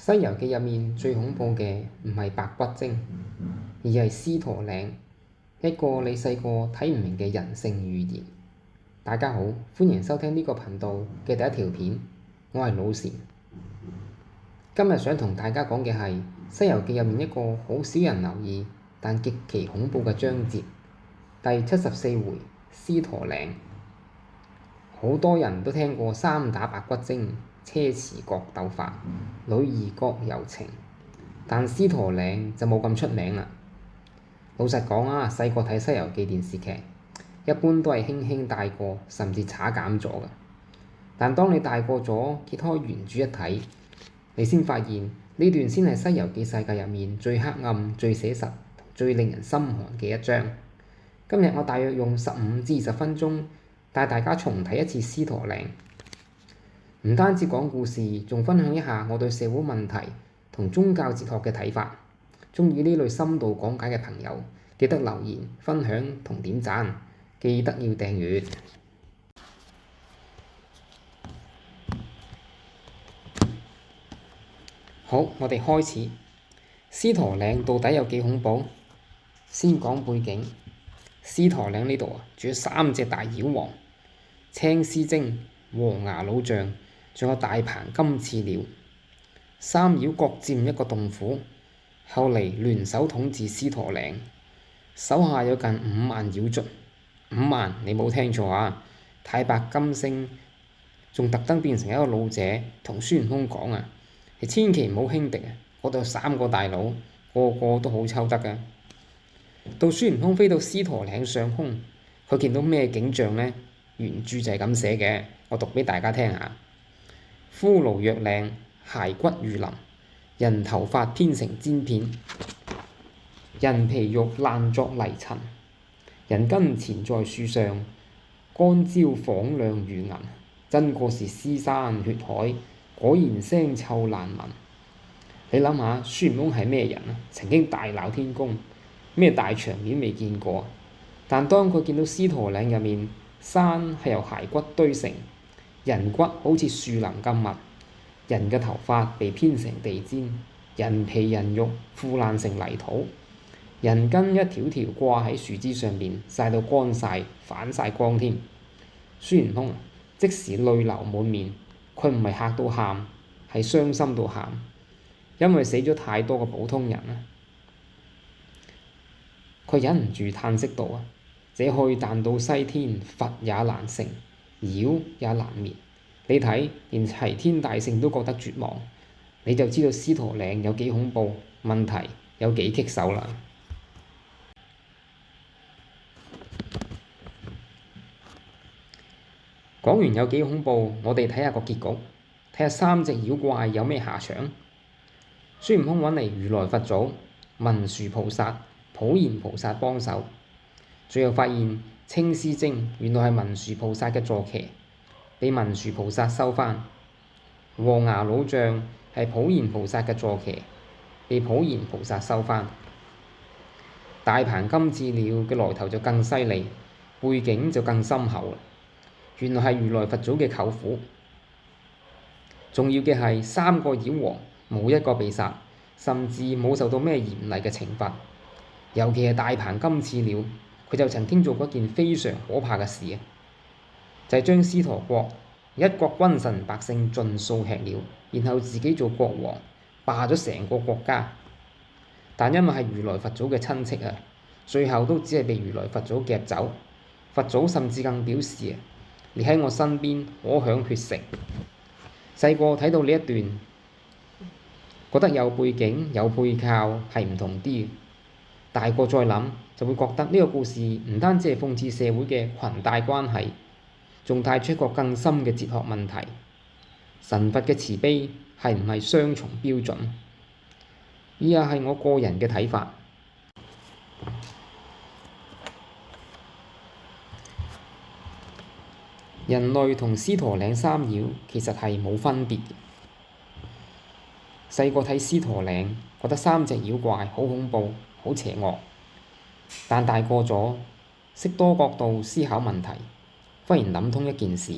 《西遊記》入面最恐怖嘅唔係白骨精，而係獅駝嶺，一個你細個睇唔明嘅人性語言。大家好，歡迎收聽呢個頻道嘅第一條片，我係老禪。今日想同大家講嘅係《西遊記》入面一個好少人留意但極其恐怖嘅章節，第74回獅駝嶺。好多人都聽過三打白骨精、車遲角鬥法、女兒國柔情，但獅駝嶺就冇咁出名啦。老實講啊，細個睇《西遊記》電視劇，一般都係輕輕帶過，甚至刪減咗嘅。但當你大個咗，揭開原著一睇，你先發現呢段先係《西遊記》世界入面最黑暗、最寫實、最令人心寒嘅一章。今日我大約用15至20分鐘帶大家重睇一次獅駝嶺，唔單止講故事，仲分享一下我對社會問題同宗教哲學嘅睇法。鍾意呢類深度講解嘅朋友，記得留言、分享同點讚，記得要訂閱。好，我哋開始。獅駝嶺到底有幾恐怖？先講背景。獅駝嶺呢度住咗3隻大妖王：青獅精、黃牙老象，仲有大鵬金翅鳥。三妖各佔一個洞府，後嚟聯手統治獅駝嶺，手下有近5萬妖卒。5萬，你冇聽錯啊！太白金星仲特登變成一個老者，同孫悟空講啊：你千祈唔好輕敵啊！嗰度有3個大佬，個個都好抽得㗎。到孫悟空飛到獅駝嶺上空，佢見到咩景象呢？原著就係咁寫嘅，我讀俾大家聽下：骷髏若領，骸骨如林，人頭髮編成氈片，人皮肉爛作泥塵，人根纏在樹上，乾焦晃亮如銀，真個是屍山血海，果然腥臭難聞。你諗下，孫悟空係咩人啊？曾經大鬧天宮，咩大場面未見過？但當佢見到獅駝嶺入面山係由骸骨堆成，人骨好似樹林咁密，人嘅頭髮被編成地氈，人皮人肉腐爛成泥土，人根一條條掛喺樹枝上面，曬到乾晒，反晒光添。孫悟空即時淚流滿面，佢唔係嚇到喊，係傷心到喊，因為死咗太多個普通人啦。佢忍唔住嘆息道啊：這去但到西天，佛也難成，妖也難滅。你睇，連齊天大聖都覺得絕望，你就知道獅駝嶺有幾恐怖，問題有幾棘手啦。講完有幾恐怖，我哋睇下個結局，睇下3隻妖怪有咩下場。孫悟空揾嚟如來佛祖、文殊菩薩、普賢菩薩幫手，最後發現青獅精原來係文殊菩薩嘅坐騎，被文殊菩薩收返；黃牙老象係普賢菩薩嘅坐騎，被普賢菩薩收返。大鵬金翅鳥嘅來頭就更犀利，背景就更深厚啦。原來係如來佛祖嘅舅父。重要嘅係3個妖王冇一個被殺，甚至冇受到咩嚴厲嘅懲罰。尤其係大鵬金翅鳥，佢就曾經做過一件非常可怕嘅事啊，就係將獅駝國一國君臣百姓盡數吃了，然後自己做國王，霸咗成個國家。但因為係如來佛祖嘅親戚啊，最後都只係被如來佛祖夾走。佛祖甚至更表示啊：你喺我身邊可享血食。細個睇到呢一段，覺得有背景有背靠係唔同啲嘅。大個再諗就會覺得呢個故事唔單止係諷刺社會嘅裙帶關係，仲帶出一個更深嘅哲學問題：神佛嘅慈悲係唔係雙重標準？以下係我個人嘅睇法。人類同獅駝嶺3妖其實係冇分別嘅。細個睇獅駝嶺，覺得3隻妖怪好恐怖、好邪惡。但大個咗，識多角度思考問題，忽然諗通一件事：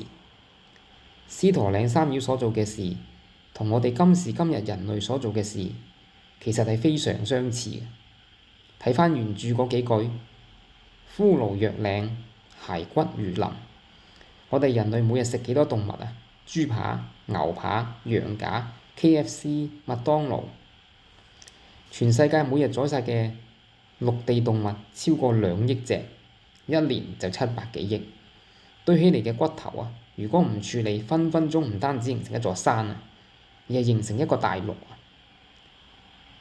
獅駝嶺3妖所做嘅事，同我哋今時今日人類所做嘅事，其實係非常相似嘅。睇返原著嗰幾句，夫驢若領，骸骨如林。我哋人類每日食幾多動物啊？豬扒、牛扒、羊架、KFC、麥當勞。全世界每日宰殺嘅陸地動物超過2億隻，一年就700幾億。堆起嚟嘅骨頭啊，如果唔處理，分分鐘唔單止形成一座山啊，而係形成一個大陸啊。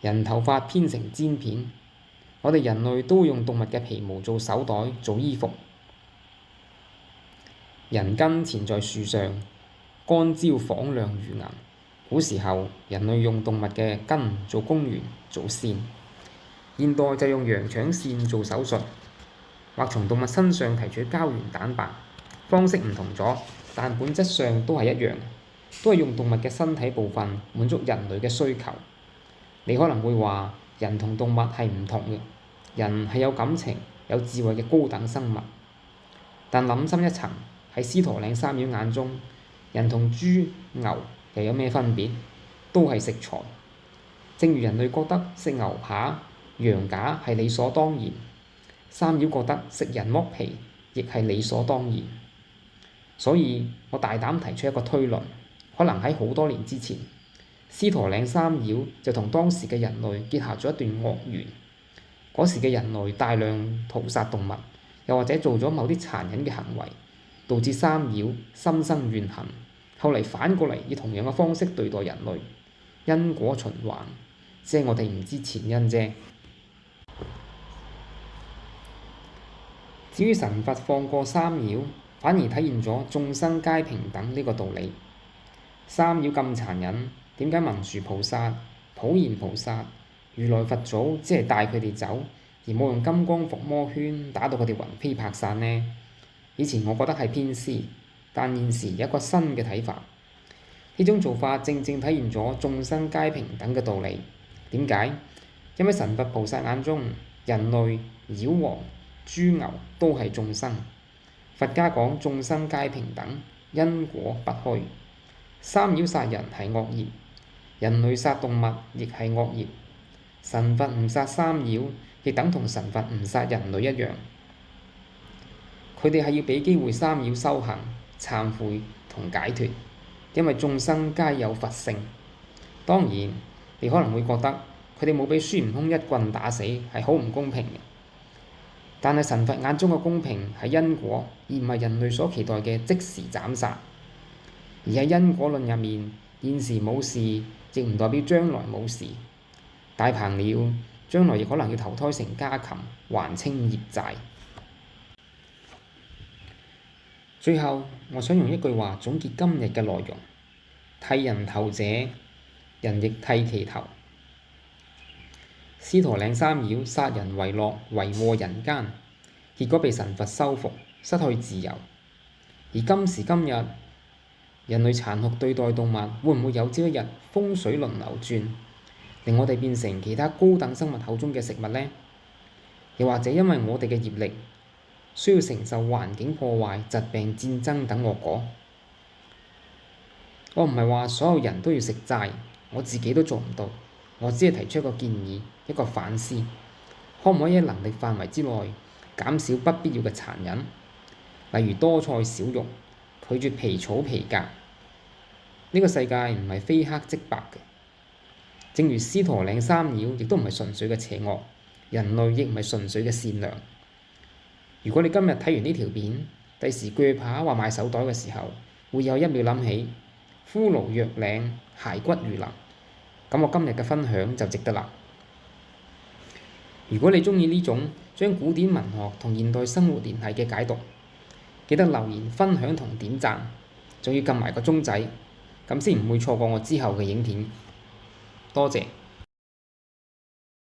人頭髮編成氈片，我哋人類都會用動物嘅皮毛做手袋、做衣服。人根纏在樹上，乾焦晃亮如銀。古時候，人類用動物嘅根做公園、做線，現代就用羊腸線做手術，或從動物身上提取膠原蛋白。方式唔同咗，但本質上都係一樣，都係用動物嘅身體部分滿足人類嘅需求。你可能會話人同動物係唔同嘅，人係有感情、有智慧嘅高等生物。但諗深一層，喺司徒嶺三妖眼中，人同豬、牛又有咩分別？都係食材。正如人類覺得食牛扒、羊架係理所當然，三妖覺得食人剝皮亦係理所當然。所以我大膽提出一個推論，可能喺好多年之前，司徒嶺三妖就同當時嘅人類結下咗一段惡緣。嗰時嘅人類大量屠殺動物，又或者做咗某啲殘忍嘅行為，導致三妖心生怨恨，後嚟反過嚟以同樣嘅方式對待人類，因果循環，只係我哋唔知前因啫。至於神佛放過三妖，反而體現咗眾生皆平等呢個道理。三妖咁殘忍，點解文殊菩薩、普賢菩薩、如來佛祖只係帶佢哋走，而冇用金剛伏魔圈打到佢哋魂飛魄散呢？以前我覺得係偏私，但現時有一個新嘅睇法。呢種做法正正體現咗眾生皆平等嘅道理。點解？因為神佛菩薩眼中，人類、妖王、豬牛都係眾生。佛家講眾生皆平等，因果不虛。三妖殺人係惡業，人類殺動物亦係惡業。神佛唔殺三妖，亦等同神佛唔殺人類一樣。佢哋係要俾機會三妖修行、懺悔同解脫，因為眾生皆有佛性。當然，你可能會覺得佢哋冇俾孫悟空一棍打死係好唔公平嘅。但係神佛眼中嘅公平係因果，而唔係人類所期待嘅即時斬殺。而喺因果論入面，現時冇事，亦唔代表將來冇事。大鵬鳥將來亦可能要投胎成家禽，還清業債。最後，我想用一句話總結今日嘅內容：剃人頭者，人亦剃其頭。司徒嶺三妖殺人為樂，為禍人間，結果被神佛收服，失去自由。而今時今日，人類殘酷對待動物，會唔會有朝一日風水輪流轉，令我哋變成其他高等生物口中嘅食物呢？又或者因為我哋嘅業力，需要承受環境破壞、疾病、戰爭等惡果？我唔係話所有人都要食齋，我自己都做唔到。我只係提出一個建議，一個反思，可唔可以喺能力範圍之內減少不必要嘅殘忍？例如多菜少肉，拒絕皮草皮革。呢個世界唔係非黑即白嘅。正如司徒嶺三妖亦都唔係純粹嘅邪惡，人類亦唔係純粹嘅善良。如果你今日睇完呢條片，第時鋸扒或買手袋嘅時候，會有一秒諗起夫驢若領，骸骨如林。咁我今日嘅分享就值得啦。如果你鍾意呢種將古典文學同現代生活聯繫嘅解讀，記得留言分享同點讚，仲要撳埋個鐘仔，咁先唔會錯過我之後嘅影片。多謝。